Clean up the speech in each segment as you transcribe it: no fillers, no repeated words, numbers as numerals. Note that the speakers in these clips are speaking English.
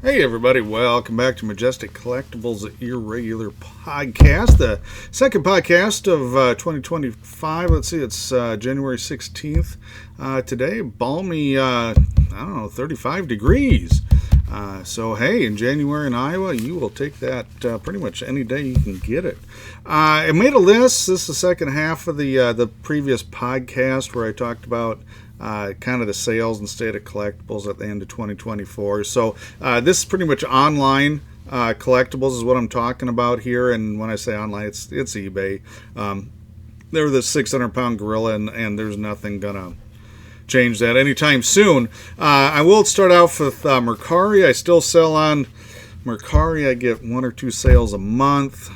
Hey everybody, welcome back to Majestic Collectibles Irregular Podcast, the second podcast of 2025. Let's see, it's January 16th today. Balmy, 35 degrees. So hey, in January in Iowa, you will take that pretty much any day you can get it. I made a list. This is the second half of the previous podcast where I talked about kind of the sales and state of collectibles at the end of 2024. So this is pretty much online collectibles is what I'm talking about here. And when I say online, it's eBay. They're the 600-pound gorilla, and there's nothing gonna change that anytime soon. I will start off with Mercari. I still sell on Mercari. I get one or two sales a month.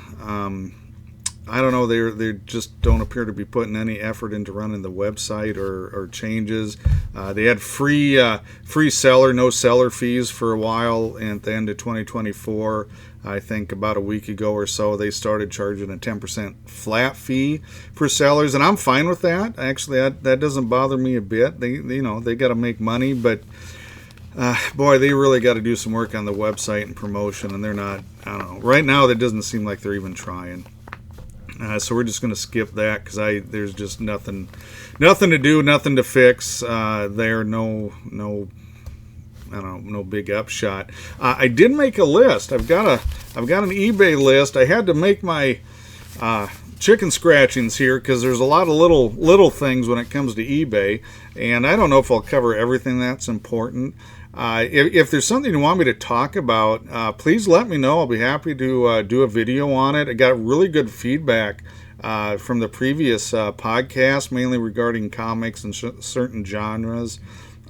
I don't know, they just don't appear to be putting any effort into running the website or changes. They had free seller, no seller fees for a while, and at the end of 2024, I think about a week ago or so, they started charging a 10% flat fee for sellers, and I'm fine with that. Actually, that doesn't bother me a bit. They got to make money, but boy, they really got to do some work on the website and promotion, and they're not. I don't know. Right now, that doesn't seem like they're even trying. So we're just going to skip that because there's just nothing to do, nothing to fix there. No big upshot. I did make a list. I've got an eBay list. I had to make my chicken scratchings here because there's a lot of little things when it comes to eBay, and I don't know if I'll cover everything that's important. If there's something you want me to talk about, please let me know. I'll be happy to do a video on it. I got really good feedback from the previous podcast, mainly regarding comics and certain genres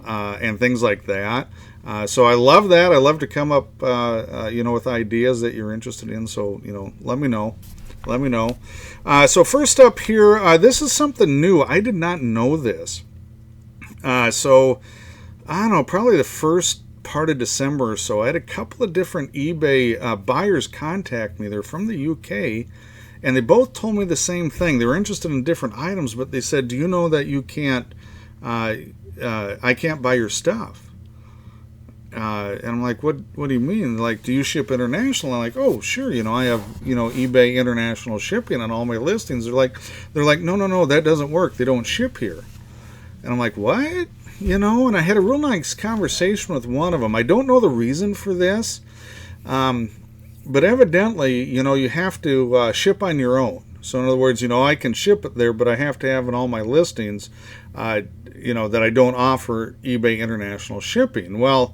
and things like that. So I love that. I love to come up, with ideas that you're interested in. So, let me know. So first up here, this is something new. I did not know this. So I don't know, probably the first part of December or so, I had a couple of different eBay buyers contact me. They're from the UK, and they both told me the same thing. They were interested in different items, but they said, do you know that you can't, I can't buy your stuff? And I'm like, what do you mean? Like, do you ship international? I'm like, oh, sure. I have, eBay international shipping on all my listings. They're like, no, that doesn't work. They don't ship here. And I'm like, what? And I had a real nice conversation with one of them. I don't know the reason for this, but evidently, you have to ship on your own. So in other words, I can ship it there, but I have to have in all my listings, that I don't offer eBay international shipping. Well,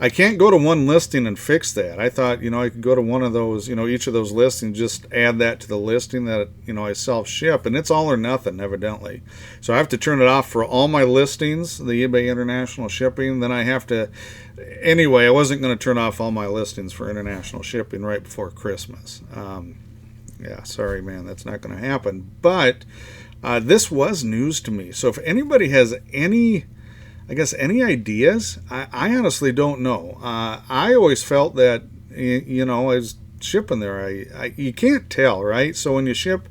I can't go to one listing and fix that. I thought, I could go to one of those, each of those listings, just add that to the listing that, I self-ship, and it's all or nothing, evidently. So I have to turn it off for all my listings, the eBay international shipping. Then I have to, anyway, I wasn't going to turn off all my listings for international shipping right before Christmas. Yeah, sorry, man, that's not going to happen. But this was news to me. So if anybody has any ideas? I honestly don't know. I always felt that, I was shipping there. You can't tell, right? So when you ship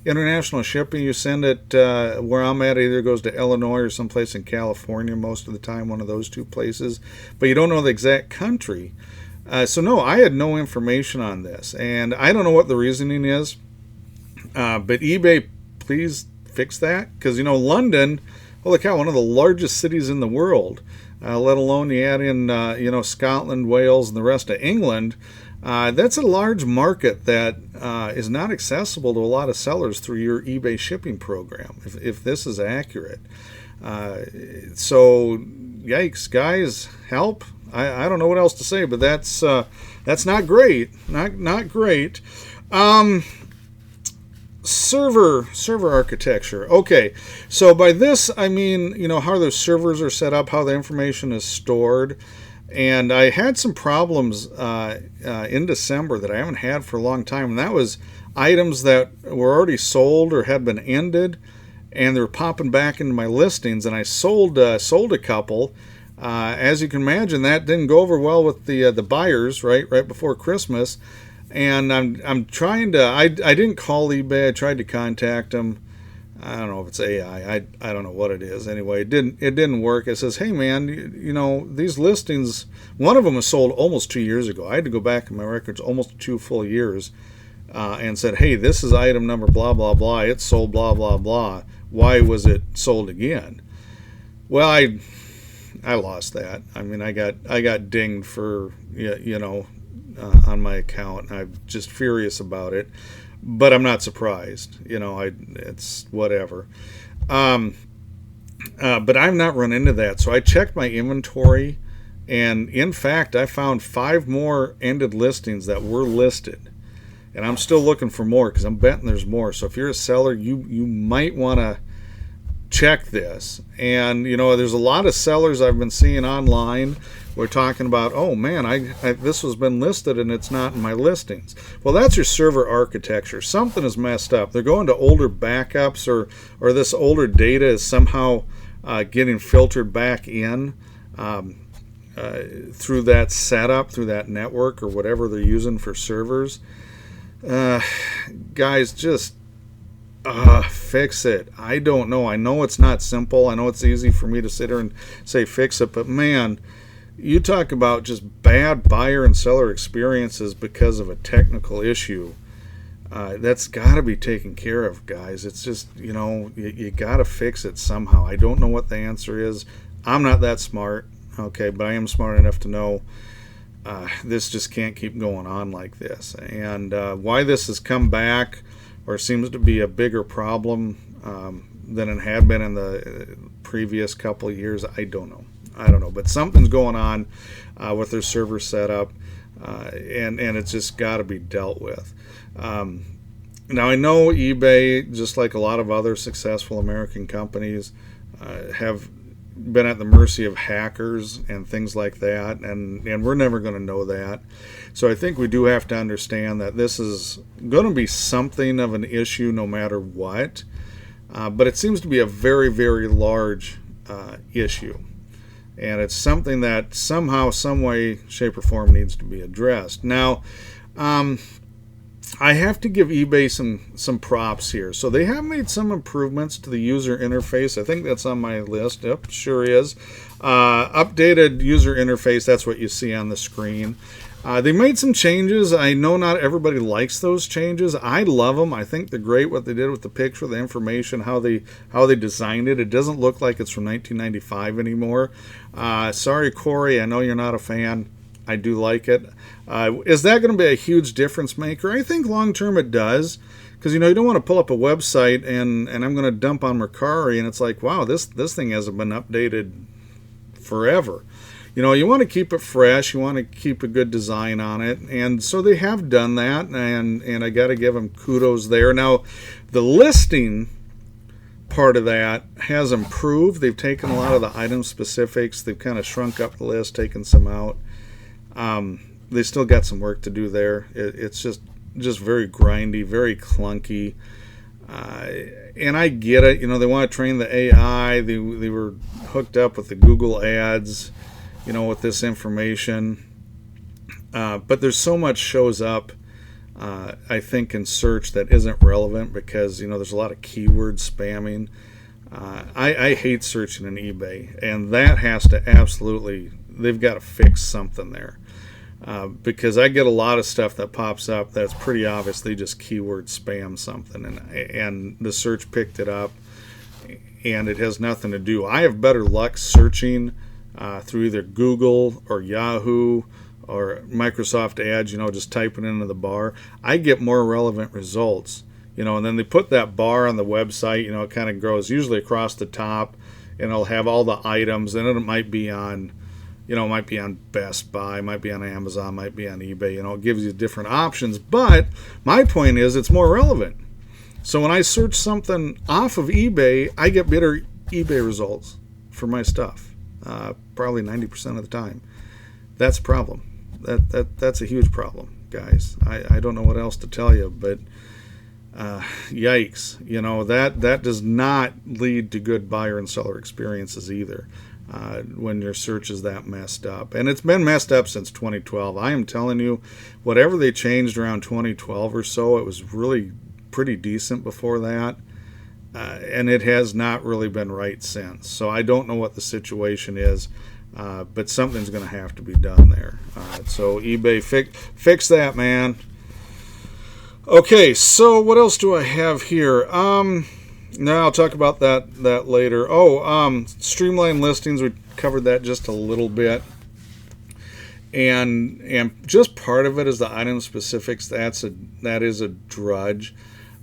international shipping, you send it where I'm at. It either goes to Illinois or someplace in California most of the time, one of those two places. But you don't know the exact country. So no, I had no information on this. And I don't know what the reasoning is. But eBay, please fix that. Because, London... holy cow, one of the largest cities in the world, let alone you add in, Scotland, Wales, and the rest of England. That's a large market that is not accessible to a lot of sellers through your eBay shipping program, if this is accurate. So, yikes, guys, help. I don't know what else to say, but that's not great. Not great. Server architecture. Okay, so by this I mean how those servers are set up, how the information is stored, and I had some problems in December that I haven't had for a long time, and that was items that were already sold or had been ended, and they were popping back into my listings, and I sold a couple. As you can imagine, that didn't go over well with the buyers right before Christmas. And I'm trying to, I didn't call eBay. I tried to contact them. I don't know if it's AI. I don't know what it is. Anyway, it didn't work. It says, hey man, you know, these listings, one of them was sold almost 2 years ago. I had to go back in my records almost 2 full years, and said, hey, this is item number blah blah blah. It's sold blah blah blah. Why was it sold again? Well, I lost that. I mean, I got dinged for on my account, and I'm just furious about it. But I'm not surprised. You know, it's whatever. But I've not run into that. So I checked my inventory, and in fact, I found 5 more ended listings that were listed. And I'm still looking for more because I'm betting there's more. So if you're a seller, you might want to check this. And you know, there's a lot of sellers I've been seeing online. We're talking about, oh man, this has been listed and it's not in my listings. Well, that's your server architecture. Something is messed up. They're going to older backups, or this older data is somehow getting filtered back in through that setup, through that network, or whatever they're using for servers. Guys, just fix it. I don't know. I know it's not simple. I know it's easy for me to sit here and say fix it, but man, you talk about just bad buyer and seller experiences because of a technical issue. That's got to be taken care of, guys. It's just, you know, you got to fix it somehow. I don't know what the answer is. I'm not that smart, okay, but I am smart enough to know this just can't keep going on like this. And why this has come back, or seems to be a bigger problem than it had been in the previous couple of years, I don't know. But something's going on with their server setup, and it's just got to be dealt with. Now, I know eBay, just like a lot of other successful American companies, have been at the mercy of hackers and things like that, and we're never going to know that. So I think we do have to understand that this is going to be something of an issue no matter what, but it seems to be a very, very large issue. And it's something that somehow, some way, shape, or form needs to be addressed. Now, I have to give eBay some props here. So they have made some improvements to the user interface. I think that's on my list. Yep, sure is. Updated user interface, that's what you see on the screen. They made some changes. I know not everybody likes those changes. I love them. I think they're great what they did with the picture, the information, how they designed it. It doesn't look like it's from 1995 anymore. Sorry, Corey, I know you're not a fan. I do like it. Is that going to be a huge difference maker? I think long term it does. Because, you know, you don't want to pull up a website and I'm going to dump on Mercari and it's like, wow, this thing hasn't been updated forever. You know, you want to keep it fresh. You want to keep a good design on it. And so they have done that, and I got to give them kudos there. Now, the listing part of that has improved. They've taken a lot of the item specifics. They've kind of shrunk up the list, taken some out. They still got some work to do there. It's just very grindy, very clunky. And I get it. You know, they want to train the AI. They were hooked up with the Google ads, you know, with this information. But there's so much shows up, I think, in search that isn't relevant because, you know, there's a lot of keyword spamming. I hate searching in eBay, and that has to absolutely, they've got to fix something there. Because I get a lot of stuff that pops up that's pretty obviously just keyword spam something, and the search picked it up, and it has nothing to do. I have better luck searching through either Google or Yahoo or Microsoft Ads, you know, just typing into the bar. I get more relevant results, you know, and then they put that bar on the website, you know, it kind of grows usually across the top, and it'll have all the items, and it might be on, you know, it might be on Best Buy, might be on Amazon, might be on eBay, you know, it gives you different options. But my point is it's more relevant. So when I search something off of eBay, I get better eBay results for my stuff. Probably 90% of the time. That's a problem. That's a huge problem, guys. I don't know what else to tell you, but yikes. You know, that does not lead to good buyer and seller experiences either. When your search is that messed up. And it's been messed up since 2012. I am telling you, whatever they changed around 2012 or so, it was really pretty decent before that. and it has not really been right since. So I don't know what the situation is, but something's going to have to be done there. So eBay, fix that, man. Okay, so what else do I have here? No, I'll talk about that later. Streamline listings. We covered that just a little bit. And just part of it is the item specifics. That is a drudge.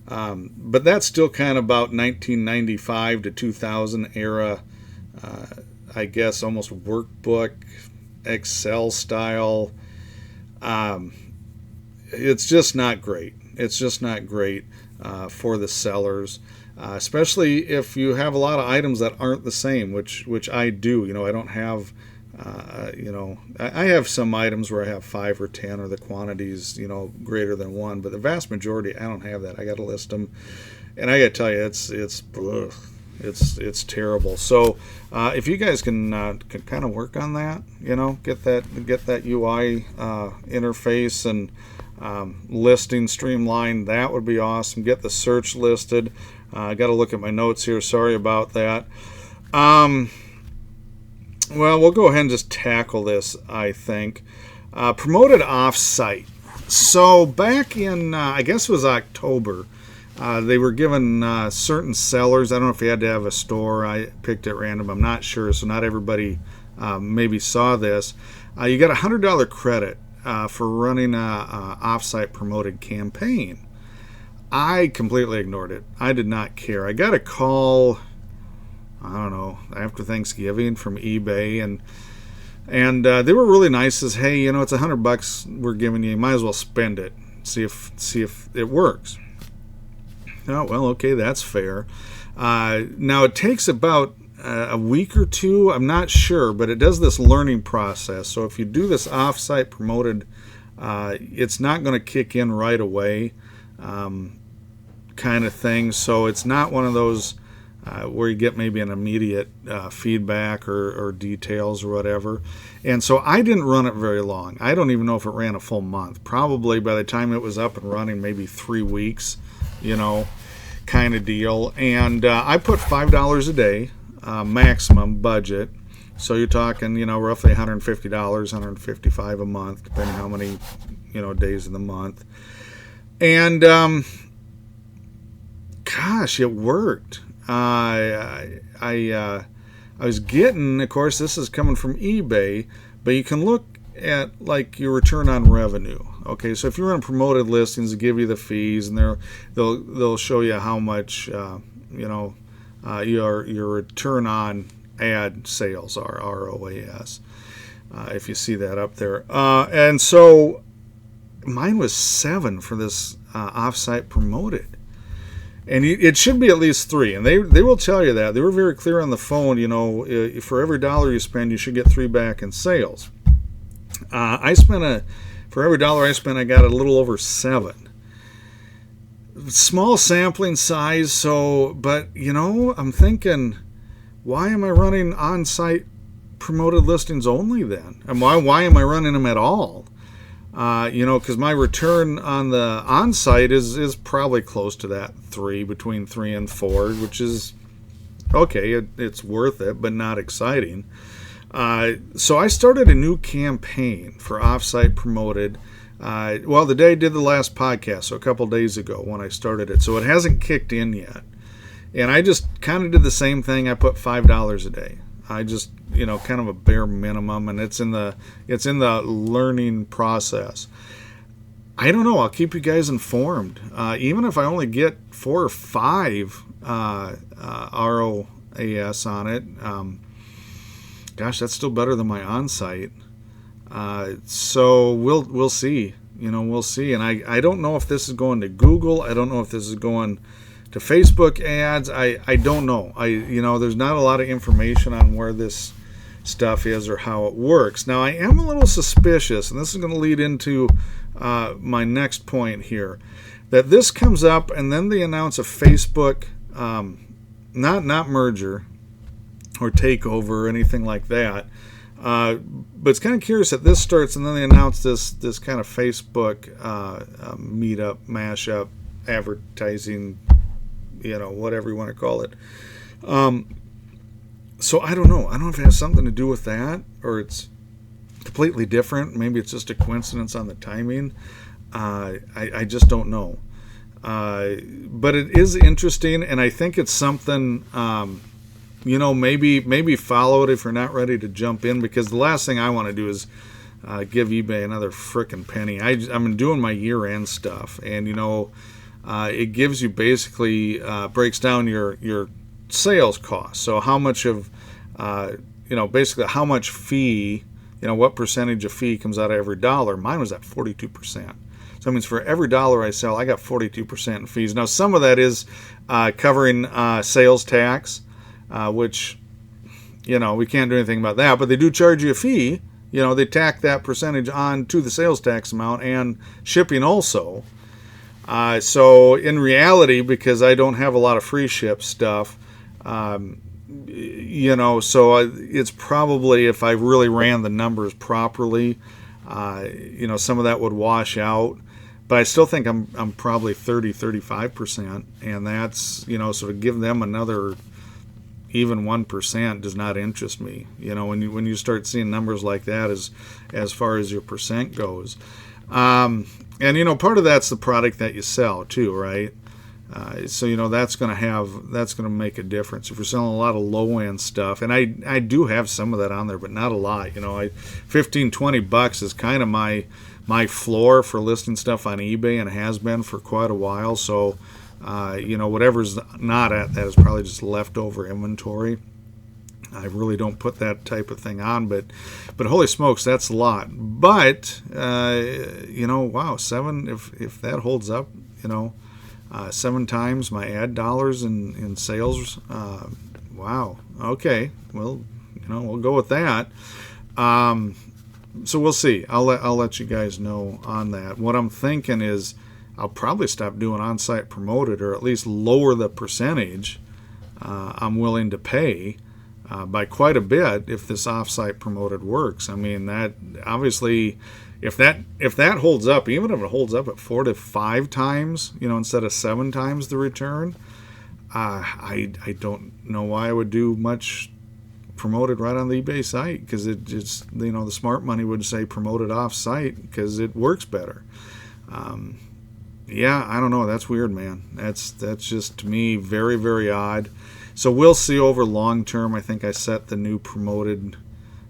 But that's still kind of about 1995 to 2000 era, I guess, almost workbook, Excel style. It's just not great. It's just not great for the sellers, especially if you have a lot of items that aren't the same, which I do. I don't have, I have some items where I have 5 or 10 or the quantities, greater than 1, but the vast majority, I don't have that. I got to list them, and I got to tell you, it's terrible. So if you guys can kind of work on that, get that UI interface and listing streamlined, that would be awesome. Get the search listed. I got to look at my notes here. Sorry about that. Well, we'll go ahead and just tackle this, I think. Promoted off-site. So back in, I guess it was October, they were given certain sellers, I don't know if you had to have a store, I picked at random, I'm not sure, so not everybody maybe saw this. You got a $100 credit for running a off-site promoted campaign. I completely ignored it. I did not care. I got a call, I don't know, after Thanksgiving from eBay, and they were really nice. Says, hey, it's $100 we're giving you. You might as well spend it. See if it works. Oh, well, okay, that's fair. Now it takes about a week or two. I'm not sure, but it does this learning process. So if you do this off-site promoted, it's not going to kick in right away, kind of thing. So it's not one of those where you get maybe an immediate feedback or details or whatever. And so I didn't run it very long. I don't even know if it ran a full month. Probably by the time it was up and running, maybe 3 weeks, kind of deal. And I put $5 a day, maximum budget. So you're talking, roughly $150, $155 a month, depending how many, days in the month. And gosh, it worked. I was getting, of course, this is coming from eBay, but you can look at like your return on revenue. Okay, so if you run promoted listings, they give you the fees, and they'll show you how much your return on ad sales are, ROAS. If you see that up there, and so mine was 7 for this offsite promoted. And it should be at least 3, and they will tell you that. They were very clear on the phone. For every $1 you spend, you should get 3 back in sales. For every $1 I spent, I got a little over 7. Small sampling size, but I'm thinking, why am I running on-site promoted listings only then? And why am I running them at all? Because my return on the on-site is probably close to that 3, between 3 and 4, which is okay. It's worth it, but not exciting. So I started a new campaign for off-site promoted. The day I did the last podcast, so a couple days ago when I started it. So it hasn't kicked in yet. And I just kind of did the same thing. I put $5 a day. I just, kind of a bare minimum, and it's in the learning process. I don't know. I'll keep you guys informed. Even if I only get 4 or 5 ROAS on it, gosh, that's still better than my on-site. So we'll see. We'll see. And I don't know if this is going to Google. I don't know if this is going to Facebook ads. I don't know. There's not a lot of information on where this stuff is or how it works. Now, I am a little suspicious, and this is going to lead into my next point here, that this comes up and then they announce a Facebook not merger or takeover or anything like that. But it's kind of curious that this starts and then they announce this kind of Facebook meetup, mashup, advertising, whatever you want to call it. So I don't know. I don't know if it has something to do with that, or it's completely different. Maybe it's just a coincidence on the timing. I just don't know. But it is interesting, and I think it's something, maybe follow it if you're not ready to jump in, because the last thing I want to do is give eBay another frickin' penny. I'm doing my year-end stuff, and, it gives you basically, breaks down your sales costs. So how much of, basically how much fee, what percentage of fee comes out of every dollar. Mine was at 42%. So that means for every dollar I sell, I got 42% in fees. Now, some of that is covering sales tax, which, we can't do anything about that, but they do charge you a fee. They tack that percentage on to the sales tax amount and shipping also. So in reality, because I don't have a lot of free ship stuff, so it's probably, if I really ran the numbers properly, some of that would wash out. But I still think I'm probably 35%, and that's, so to give them another even 1% does not interest me. When you start seeing numbers like that as far as your percent goes. And part of that's the product that you sell too, right? So that's going to make a difference. If you're selling a lot of low end stuff, and I do have some of that on there, but not a lot. $15-20 is kind of my floor for listing stuff on eBay, and has been for quite a while. So whatever's not at that is probably just leftover inventory. I really don't put that type of thing on, but holy smokes, that's a lot. But wow, 7, if that holds up, 7 times my ad dollars in sales. Wow. Okay. Well, we'll go with that. So we'll see. I'll let you guys know on that. What I'm thinking is I'll probably stop doing on-site promoted, or at least lower the percentage I'm willing to pay by quite a bit if this off-site promoted works. I mean, that obviously, if that holds up, even if it holds up at 4 to 5 times, instead of 7 times the return, I don't know why I would do much promoted right on the eBay site, because it just, the smart money would say promoted off-site because it works better. Yeah, I don't know. That's weird, man. That's just, to me, very, very odd. So we'll see over long term. I think I set the new promoted,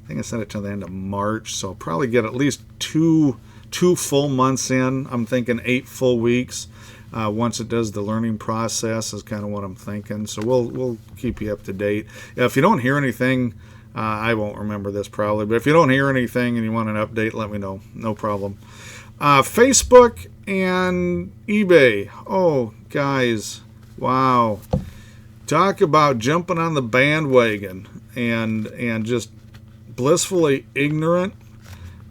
I think I set it to the end of March. So I'll probably get at least two full months in. I'm thinking 8 full weeks. Once it does the learning process is kind of what I'm thinking. So we'll keep you up to date. If you don't hear anything, I won't remember this probably, but if you don't hear anything and you want an update, let me know. No problem. Facebook and eBay. Oh, guys. Wow. Talk about jumping on the bandwagon and just blissfully ignorant.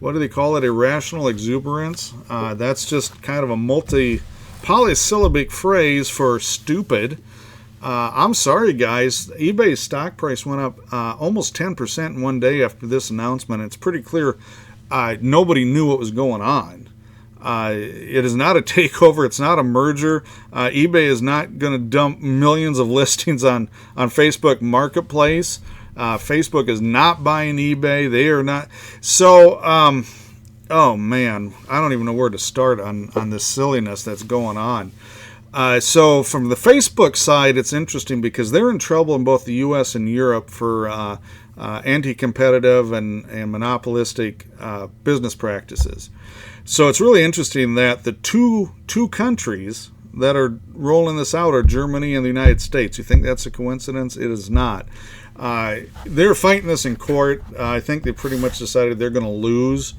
What do they call it? Irrational exuberance. That's just kind of a polysyllabic phrase for stupid. I'm sorry, guys. eBay's stock price went up almost 10% in one day after this announcement. It's pretty clear nobody knew what was going on. It is not a takeover. It's not a merger. eBay is not going to dump millions of listings on Facebook Marketplace. Facebook is not buying eBay. They are not. So, oh man, I don't even know where to start on this silliness that's going on. So from the Facebook side, it's interesting because they're in trouble in both the U.S. and Europe for anti-competitive and monopolistic business practices. So it's really interesting that the two countries that are rolling this out are Germany and the United States. You think that's a coincidence? It is not. They're fighting this in court. I think they pretty much decided they're going to lose.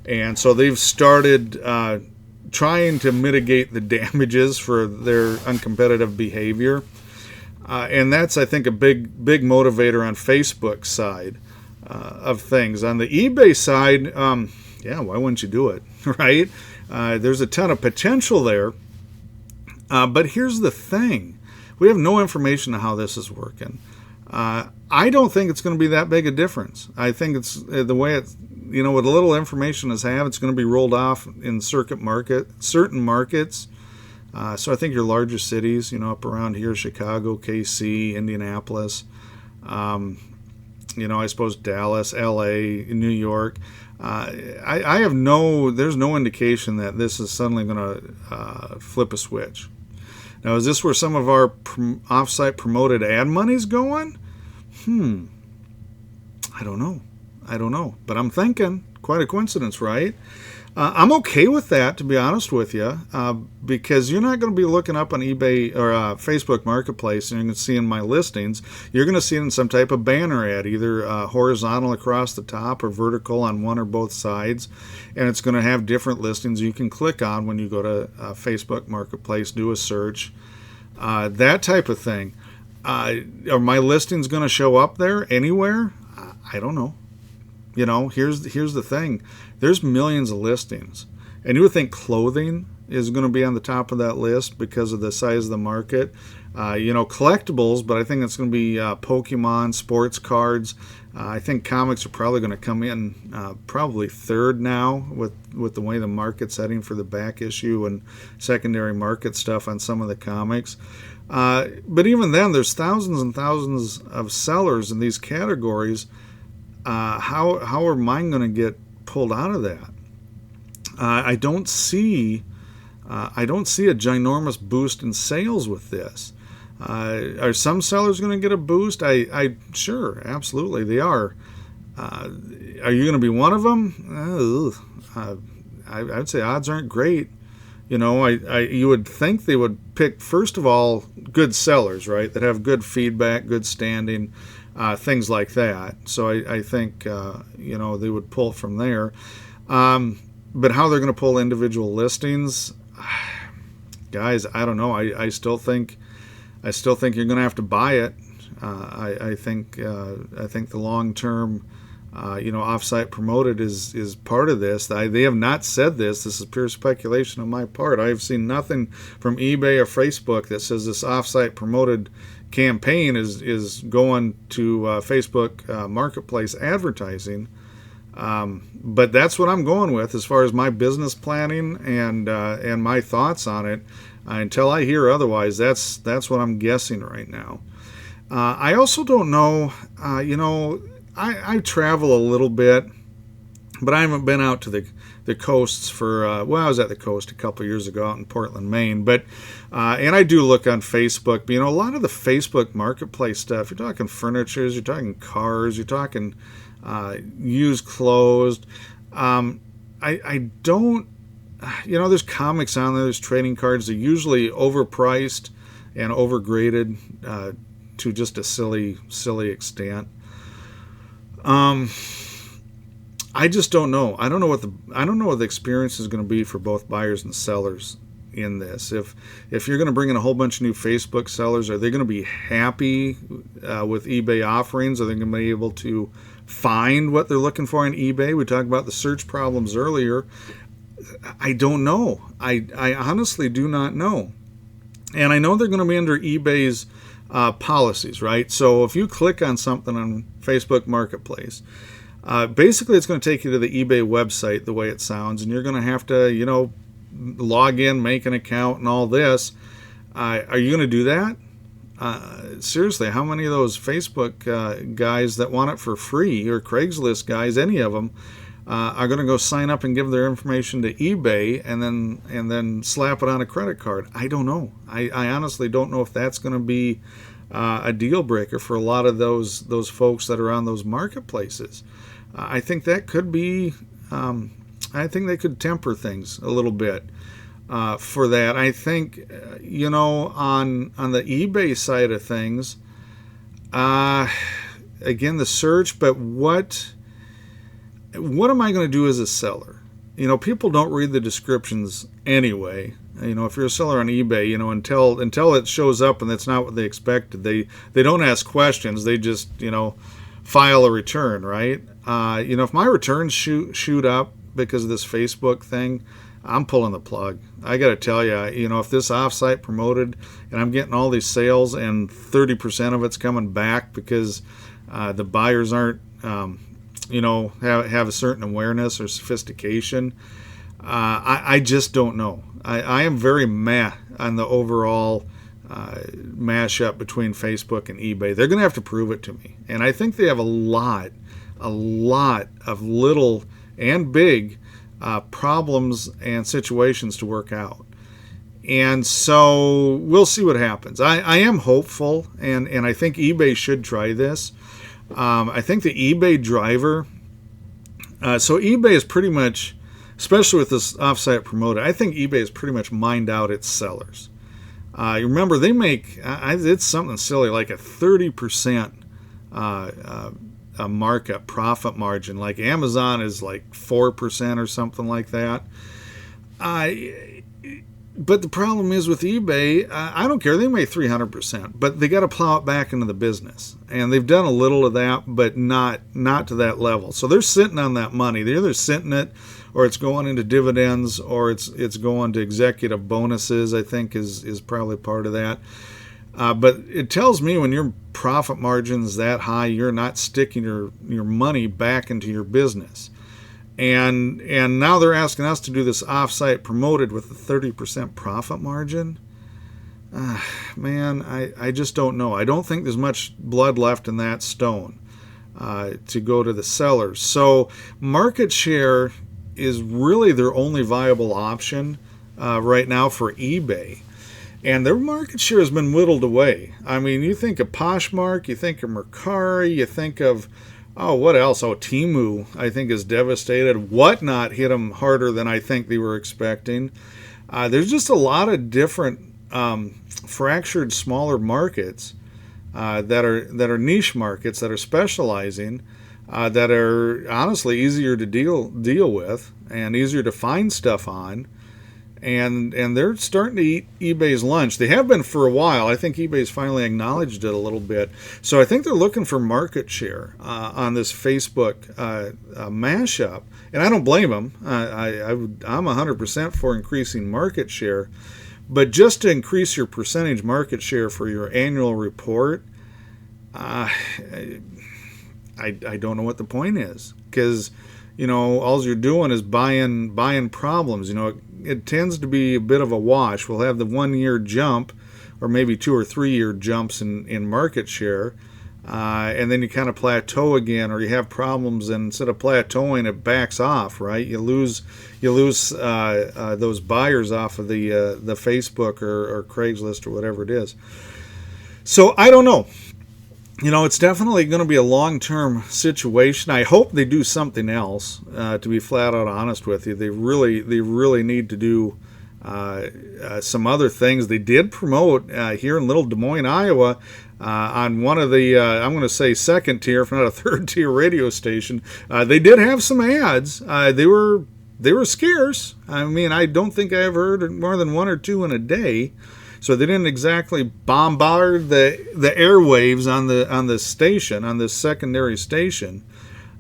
And so they've started trying to mitigate the damages for their uncompetitive behavior. And that's, I think, a big motivator on Facebook's side of things. On the eBay side, yeah, why wouldn't you do it, right? There's a ton of potential there. But here's the thing. We have no information on how this is working. I don't think it's going to be that big a difference. I think it's the way it's, with a little information as have, it's going to be rolled off in certain markets. So I think your larger cities, up around here, Chicago, KC, Indianapolis, I suppose Dallas, LA, New York. I have there's no indication that this is suddenly going to flip a switch. Now, is this where some of our off-site promoted ad money's going? I don't know. But I'm thinking, quite a coincidence, right? I'm okay with that, to be honest with you, because you're not going to be looking up on eBay or Facebook Marketplace and you're going to see in my listings. You're going to see it in some type of banner ad, either horizontal across the top or vertical on one or both sides. And it's going to have different listings you can click on when you go to Facebook Marketplace, do a search, that type of thing. Are my listings going to show up there anywhere? I don't know. Here's the thing. There's millions of listings. And you would think clothing is going to be on the top of that list because of the size of the market. Collectibles, but I think it's going to be Pokemon, sports cards. I think comics are probably going to come in probably third now with the way the market's heading for the back issue and secondary market stuff on some of the comics. But even then, there's thousands and thousands of sellers in these categories. How are mine going to get pulled out of that? I don't see a ginormous boost in sales with this. Are some sellers going to get a boost? Sure, absolutely they are. Are you going to be one of them? I'd say odds aren't great. You would think they would pick, first of all, good sellers, right, that have good feedback, good standing, things like that. So I think, they would pull from there. But how they're going to pull individual listings, guys, I don't know. I still think you're going to have to buy it. I think the long-term, off-site promoted is part of this. They have not said this. This is pure speculation on my part. I have seen nothing from eBay or Facebook that says this off-site promoted campaign is going to Facebook Marketplace advertising. But that's what I'm going with as far as my business planning and my thoughts on it. Until I hear otherwise, that's what I'm guessing right now. I also don't know. I travel a little bit, but I haven't been out to the coasts for, I was at the coast a couple of years ago out in Portland, Maine. But, and I do look on Facebook, but, a lot of the Facebook Marketplace stuff, you're talking furnitures, you're talking cars, you're talking used clothes. I don't, there's comics on there, there's trading cards. They're usually overpriced and overgraded to just a silly extent. I just don't know. I don't know what the experience is going to be for both buyers and sellers in this. If you're going to bring in a whole bunch of new Facebook sellers, are they going to be happy with eBay offerings? Are they going to be able to find what they're looking for on eBay? We talked about the search problems earlier. I don't know. I honestly do not know. And I know they're going to be under eBay's policies, right? So if you click on something on Facebook Marketplace, basically it's going to take you to the eBay website the way it sounds, and you're going to have to, log in, make an account, and all this. Are you going to do that? Seriously, how many of those Facebook guys that want it for free, or Craigslist guys, any of them, are going to go sign up and give their information to eBay and then slap it on a credit card? I don't know. I honestly don't know if that's going to be a deal breaker for a lot of those folks that are on those marketplaces. I think that could be. I think they could temper things a little bit for that. I think on the eBay side of things, again the search, but what am I going to do as a seller? People don't read the descriptions anyway. If you're a seller on eBay, until it shows up and that's not what they expected, they don't ask questions. They just, file a return, right? If my returns shoot up because of this Facebook thing, I'm pulling the plug. I got to tell you, if this offsite promoted and I'm getting all these sales and 30% of it's coming back because the buyers aren't, have a certain awareness or sophistication, I just don't know. I am very meh on the overall mashup between Facebook and eBay. They're going to have to prove it to me. And I think they have a lot of little and big problems and situations to work out. And so we'll see what happens. I am hopeful, and I think eBay should try this. I think the eBay driver, so eBay is pretty much, especially with this offsite promoted, I think eBay is pretty much mined out its sellers. You remember, they make, it's something silly, like a 30% a markup profit margin. Like Amazon is like 4% or something like that. But the problem is with eBay, I don't care. They make 300%, but they got to plow it back into the business. And they've done a little of that, but not to that level. So they're sitting on that money. They're either sitting it, or it's going into dividends, or it's going to executive bonuses, I think is probably part of that. But it tells me when your profit margin's that high, you're not sticking your money back into your business. And now they're asking us to do this offsite promoted with a 30% profit margin. Man, I just don't know. I don't think there's much blood left in that stone to go to the sellers. So market share is really their only viable option right now for eBay. And their market share has been whittled away. I mean, you think of Poshmark, you think of Mercari, you think of, what else? Temu, I think, is devastated. Whatnot hit them harder than I think they were expecting. There's just a lot of different fractured, smaller markets that are niche markets, that are specializing, that are honestly easier to deal with and easier to find stuff on. And they're starting to eat eBay's lunch. They have been for a while. I think eBay's finally acknowledged it a little bit. So I think they're looking for market share on this Facebook mashup. And I don't blame them. I'm 100% for increasing market share. But just to increase your percentage market share for your annual report, I don't know what the point is. Because, all you're doing is buying problems. It tends to be a bit of a wash. We'll have the 1 year jump, or maybe 2 or 3 year jumps in market share, and then you kind of plateau again, or you have problems, and instead of plateauing, it backs off. Right? You lose those buyers off of the Facebook or Craigslist or whatever it is. So I don't know. It's definitely going to be a long-term situation. I hope they do something else, to be flat out honest with you. They really need to do some other things. They did promote here in Little Des Moines, Iowa, on one of the, I'm going to say second tier, if not a third tier radio station. They did have some ads. They were scarce. I mean, I don't think I ever heard more than 1 or 2 in a day. So they didn't exactly bombard the airwaves on the station, on this secondary station.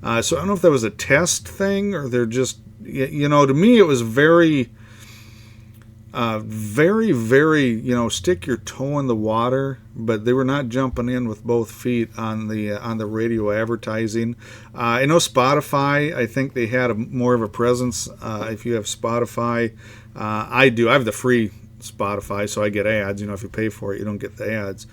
So I don't know if that was a test thing, or they're just, to me it was very, very, stick your toe in the water. But they were not jumping in with both feet on the radio advertising. I know Spotify, I think they had more of a presence. If you have Spotify, I do. I have the free Spotify, so I get ads. If you pay for it, you don't get the ads.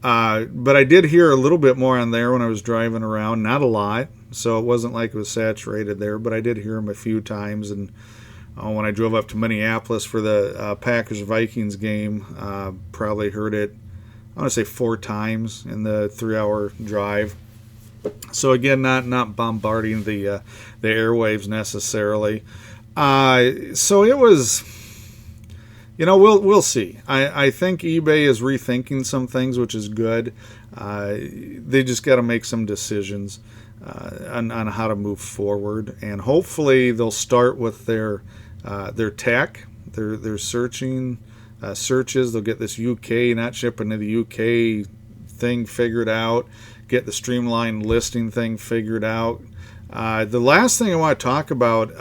But I did hear a little bit more on there when I was driving around. Not a lot, so it wasn't like it was saturated there, but I did hear them a few times. And when I drove up to Minneapolis for the Packers-Vikings game, probably heard it, I want to say 4 times in the 3-hour drive. So again, not bombarding the airwaves necessarily. So it was... we'll see. I think eBay is rethinking some things, which is good. They just got to make some decisions on how to move forward, and hopefully they'll start with their tech, their searches. They'll get this UK, not shipping to the UK thing figured out. Get the streamlined listing thing figured out. The last thing I want to talk about.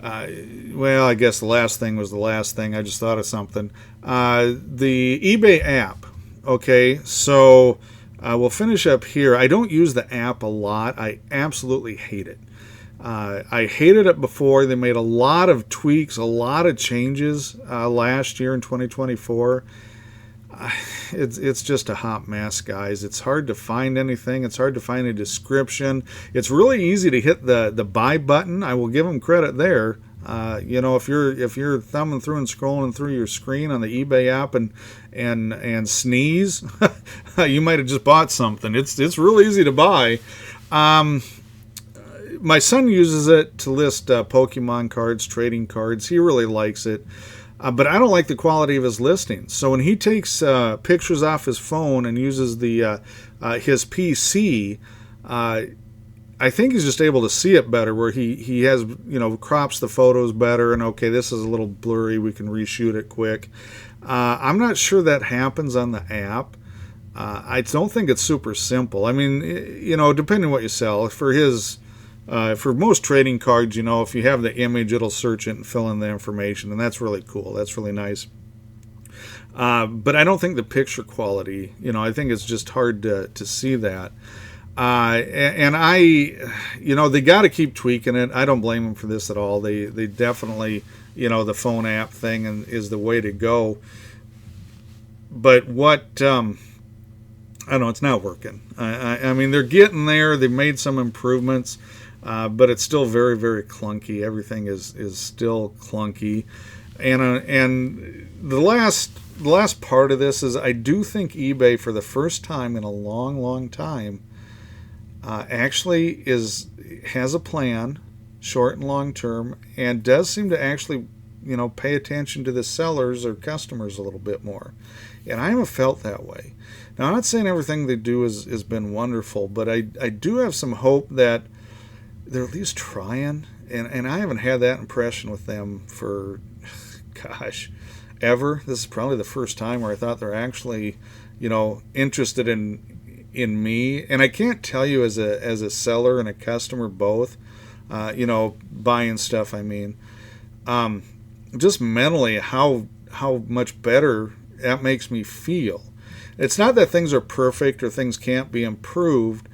I guess the last thing was the last thing. I just thought of something. The eBay app. Okay, so we'll finish up here. I don't use the app a lot. I absolutely hate it. I hated it before. They made a lot of tweaks, a lot of changes last year in 2024. It's just a hot mess, guys. It's hard to find anything. It's hard to find a description. It's really easy to hit the buy button. I will give them credit there. If you're thumbing through and scrolling through your screen on the eBay app and sneeze, you might have just bought something. It's real easy to buy. My son uses it to list Pokemon cards, trading cards. He really likes it. But I don't like the quality of his listings. So when he takes pictures off his phone and uses his PC, I think he's just able to see it better, where he has, crops the photos better, and okay, this is a little blurry, we can reshoot it quick. I'm not sure that happens on the app. I don't think it's super simple. I mean, depending on what you sell, for most trading cards, if you have the image, it'll search it and fill in the information, and that's really cool. That's really nice. But I don't think the picture quality, I think it's just hard to see that. They got to keep tweaking it. I don't blame them for this at all. They definitely, the phone app thing is the way to go. But I don't know, it's not working. I mean, they're getting there. They've made some improvements. But it's still very, very clunky. Everything is still clunky, and the last part of this is I do think eBay, for the first time in a long, long time, actually has a plan, short and long term, and does seem to actually pay attention to the sellers or customers a little bit more. And I haven't felt that way. Now, I'm not saying everything they do has been wonderful, but I do have some hope that they're at least trying, and I haven't had that impression with them for, gosh, ever. This is probably the first time where I thought they're actually, interested in me. And I can't tell you as a seller and a customer both, buying stuff. I mean, just mentally how much better that makes me feel. It's not that things are perfect or things can't be improved.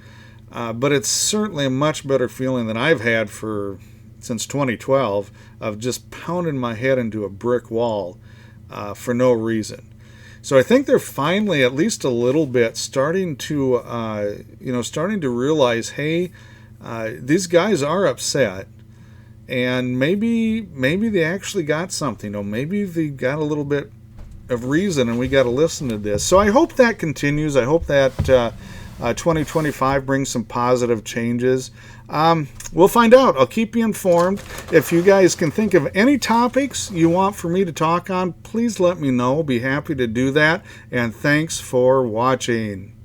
But it's certainly a much better feeling than I've had since 2012 of just pounding my head into a brick wall for no reason. So I think they're finally, at least a little bit, starting to realize, hey, these guys are upset, and maybe they actually got something, or maybe they got a little bit of reason, and we got to listen to this. So I hope that continues. I hope that 2025 brings some positive changes. We'll find out. I'll keep you informed. If you guys can think of any topics you want for me to talk on, please let me know. Be happy to do that. And thanks for watching.